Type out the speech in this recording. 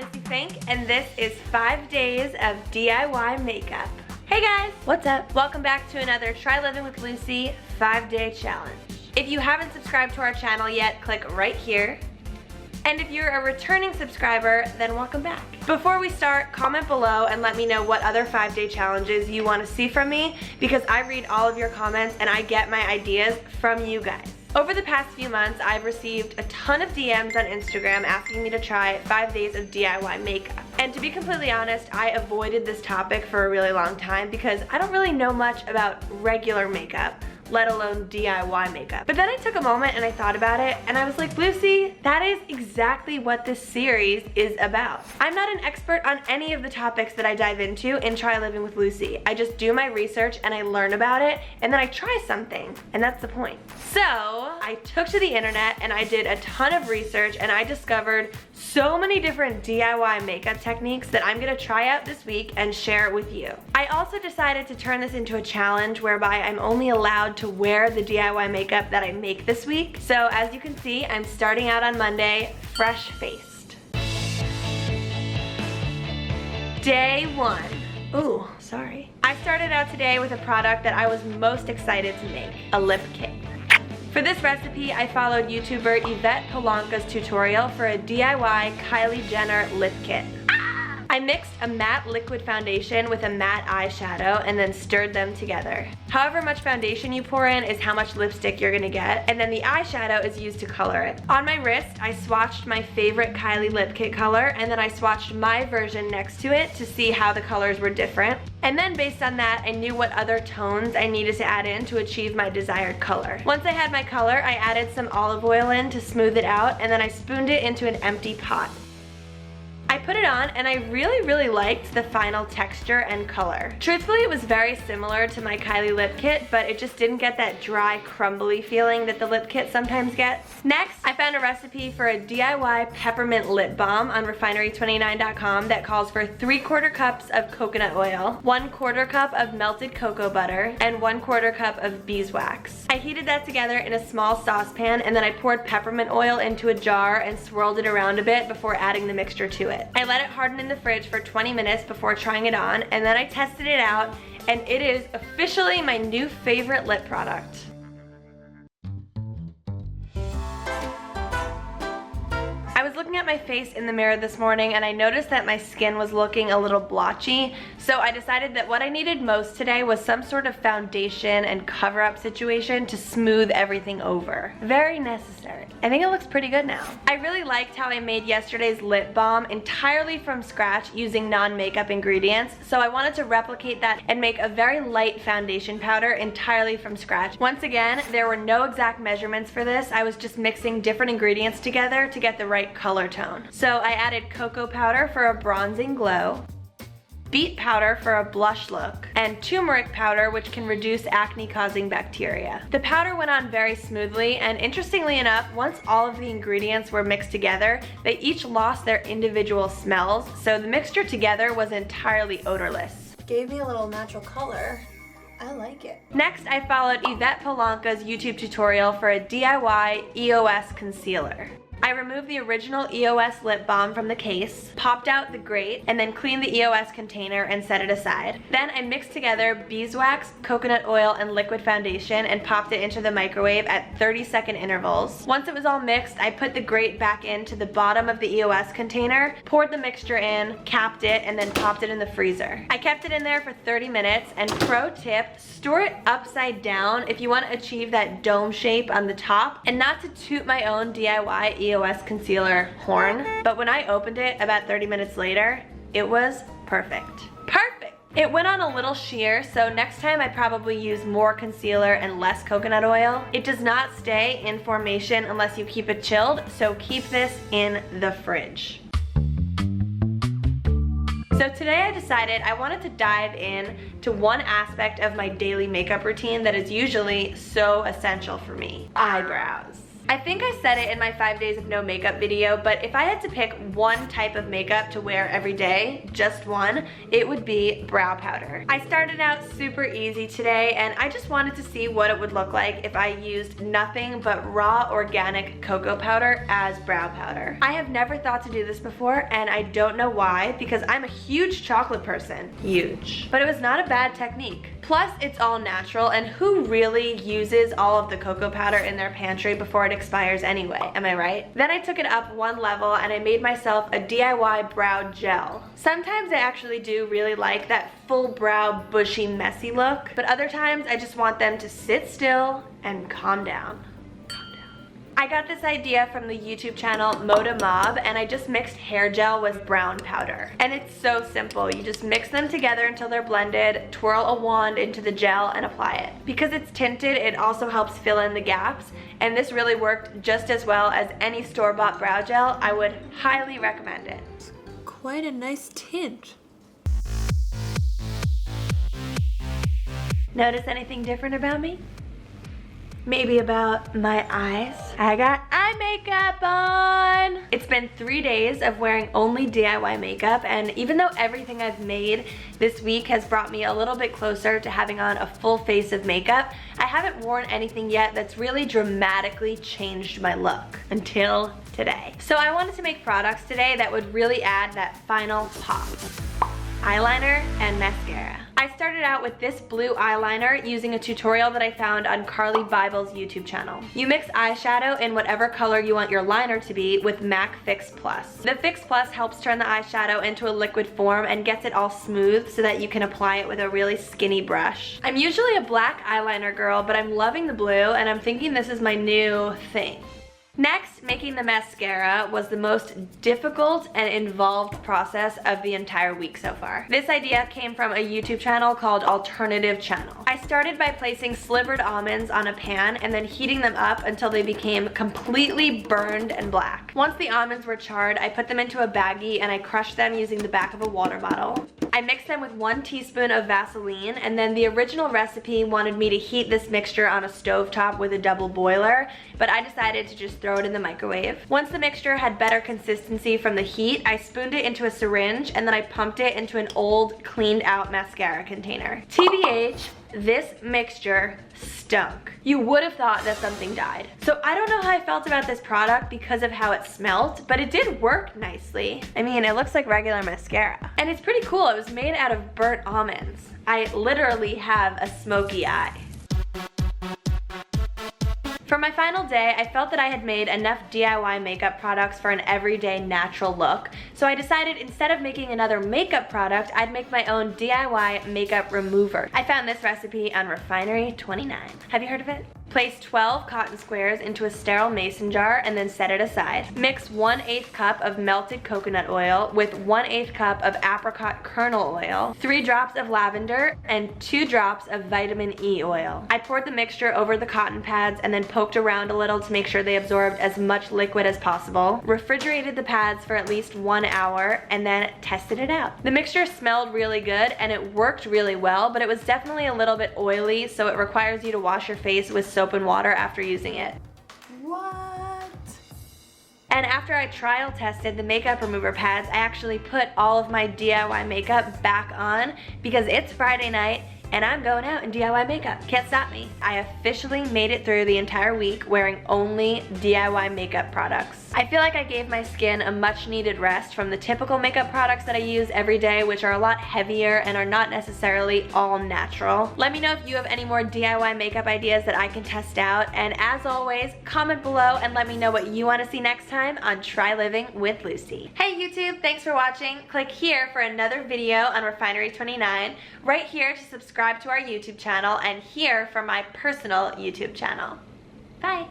Lucie Fink, and this is 5 days of DIY makeup. Hey guys! What's up? Welcome back to another Try Living with Lucie 5-day challenge. If you haven't subscribed to our channel yet, click right here. And if you're a returning subscriber, then welcome back. Before we start, comment below and let me know what other 5-day challenges you want to see from me, because I read all of your comments and I get my ideas from you guys. Over the past few months, I've received a ton of DMs on Instagram asking me to try 5 days of DIY makeup. And to be completely honest, I avoided this topic for a really long time because I don't really know much about regular makeup, let alone DIY makeup. But then I took a moment and I thought about it and I was like, Lucie, that is exactly what this series is about. I'm not an expert on any of the topics that I dive into in Try Living with Lucie. I just do my research and I learn about it and then I try something, and that's the point. So I took to the internet and I did a ton of research and I discovered so many different DIY makeup techniques that I'm gonna try out this week and share with you. I also decided to turn this into a challenge whereby I'm only allowed to wear the DIY makeup that I make this week. So as you can see, I'm starting out on Monday, fresh-faced. Day 1. Ooh, sorry. I started out today with a product that I was most excited to make, a lip kit. For this recipe, I followed YouTuber Yvette Polanca's tutorial for a DIY Kylie Jenner lip kit. I mixed a matte liquid foundation with a matte eyeshadow and then stirred them together. However much foundation you pour in is how much lipstick you're gonna get, and then the eyeshadow is used to color it. On my wrist, I swatched my favorite Kylie lip kit color, and then I swatched my version next to it to see how the colors were different. And then based on that, I knew what other tones I needed to add in to achieve my desired color. Once I had my color, I added some olive oil in to smooth it out, and then I spooned it into an empty pot. I put it on and I really liked the final texture and color. Truthfully, it was very similar to my Kylie lip kit, but it just didn't get that dry, crumbly feeling that the lip kit sometimes gets. Next, I found a recipe for a DIY peppermint lip balm on Refinery29.com that calls for 3/4 cups of coconut oil, 1/4 cup of melted cocoa butter, and 1/4 cup of beeswax. I heated that together in a small saucepan and then I poured peppermint oil into a jar and swirled it around a bit before adding the mixture to it. I let it harden in the fridge for 20 minutes before trying it on, and then I tested it out, and it is officially my new favorite lip product. I was looking at my face in the mirror this morning and I noticed that my skin was looking a little blotchy, so I decided that what I needed most today was some sort of foundation and cover-up situation to smooth everything over. Very necessary. I think it looks pretty good now. I really liked how I made yesterday's lip balm entirely from scratch using non-makeup ingredients, so I wanted to replicate that and make a very light foundation powder entirely from scratch. Once again, there were no exact measurements for this. I was just mixing different ingredients together to get the right color tone. So I added cocoa powder for a bronzing glow, beet powder for a blush look, and turmeric powder, which can reduce acne-causing bacteria. The powder went on very smoothly, and interestingly enough, once all of the ingredients were mixed together, they each lost their individual smells, so the mixture together was entirely odorless. Gave me a little natural color. I like it. Next, I followed Yvette Polanca's YouTube tutorial for a DIY EOS concealer. I removed the original EOS lip balm from the case, popped out the grate, and then cleaned the EOS container and set it aside. Then I mixed together beeswax, coconut oil, and liquid foundation and popped it into the microwave at 30-second intervals. Once it was all mixed, I put the grate back into the bottom of the EOS container, poured the mixture in, capped it, and then popped it in the freezer. I kept it in there for 30 minutes, and pro tip, store it upside down if you want to achieve that dome shape on the top. And not to toot my own DIY EOS concealer horn, but when I opened it about 30 minutes later, it was perfect. Perfect! It went on a little sheer, so next time I probably use more concealer and less coconut oil. It does not stay in formation unless you keep it chilled, so keep this in the fridge. So today I decided I wanted to dive in to one aspect of my daily makeup routine that is usually so essential for me: eyebrows. I think I said it in my 5 days of no makeup video, but if I had to pick one type of makeup to wear every day, just one, it would be brow powder. I started out super easy today, and I just wanted to see what it would look like if I used nothing but raw organic cocoa powder as brow powder. I have never thought to do this before, and I don't know why, because I'm a huge chocolate person. Huge. But it was not a bad technique. Plus, it's all natural, and who really uses all of the cocoa powder in their pantry before it expires anyway, am I right? Then I took it up one level and I made myself a DIY brow gel. Sometimes I actually do really like that full brow, bushy, messy look, but other times I just want them to sit still and calm down. I got this idea from the YouTube channel Moda Mob, and I just mixed hair gel with brown powder. And it's so simple. You just mix them together until they're blended, twirl a wand into the gel, and apply it. Because it's tinted, it also helps fill in the gaps, and this really worked just as well as any store-bought brow gel. I would highly recommend it. Quite a nice tint. Notice anything different about me? Maybe about my eyes. I got eye makeup on. It's been 3 days of wearing only DIY makeup, and even though everything I've made this week has brought me a little bit closer to having on a full face of makeup, I haven't worn anything yet that's really dramatically changed my look until today. So I wanted to make products today that would really add that final pop. Eyeliner and mascara. I started out with this blue eyeliner using a tutorial that I found on Carly Bible's YouTube channel. You mix eyeshadow in whatever color you want your liner to be with MAC Fix Plus. The Fix Plus helps turn the eyeshadow into a liquid form and gets it all smooth so that you can apply it with a really skinny brush. I'm usually a black eyeliner girl, but I'm loving the blue and I'm thinking this is my new thing. Next, making the mascara was the most difficult and involved process of the entire week so far. This idea came from a YouTube channel called Alternative Channel. I started by placing slivered almonds on a pan and then heating them up until they became completely burned and black. Once the almonds were charred, I put them into a baggie and I crushed them using the back of a water bottle. I mixed them with 1 teaspoon of Vaseline, and then the original recipe wanted me to heat this mixture on a stovetop with a double boiler, but I decided to just throw it in the microwave. Once the mixture had better consistency from the heat, I spooned it into a syringe and then I pumped it into an old, cleaned out mascara container. TBH, this mixture stunk. You would have thought that something died. So I don't know how I felt about this product because of how it smelled, but it did work nicely. I mean, it looks like regular mascara. And it's pretty cool. It was made out of burnt almonds. I literally have a smoky eye. For my final day, I felt that I had made enough DIY makeup products for an everyday natural look, so I decided instead of making another makeup product, I'd make my own DIY makeup remover. I found this recipe on Refinery29. Have you heard of it? Place 12 cotton squares into a sterile mason jar and then set it aside. Mix 1/8 cup of melted coconut oil with 1/8 cup of apricot kernel oil, 3 drops of lavender, and 2 drops of vitamin E oil. I poured the mixture over the cotton pads and then poked around a little to make sure they absorbed as much liquid as possible. Refrigerated the pads for at least 1 hour and then tested it out. The mixture smelled really good and it worked really well, but it was definitely a little bit oily, so it requires you to wash your face with soap and water after using it. What? And after I trial tested the makeup remover pads, I actually put all of my DIY makeup back on because it's Friday night and I'm going out in DIY makeup. Can't stop me. I officially made it through the entire week wearing only DIY makeup products. I feel like I gave my skin a much needed rest from the typical makeup products that I use every day, which are a lot heavier and are not necessarily all natural. Let me know if you have any more DIY makeup ideas that I can test out, and as always, comment below and let me know what you want to see next time on Try Living with Lucie. Hey YouTube, thanks for watching. Click here for another video on Refinery29, right here to subscribe to our YouTube channel, and here for my personal YouTube channel. Bye!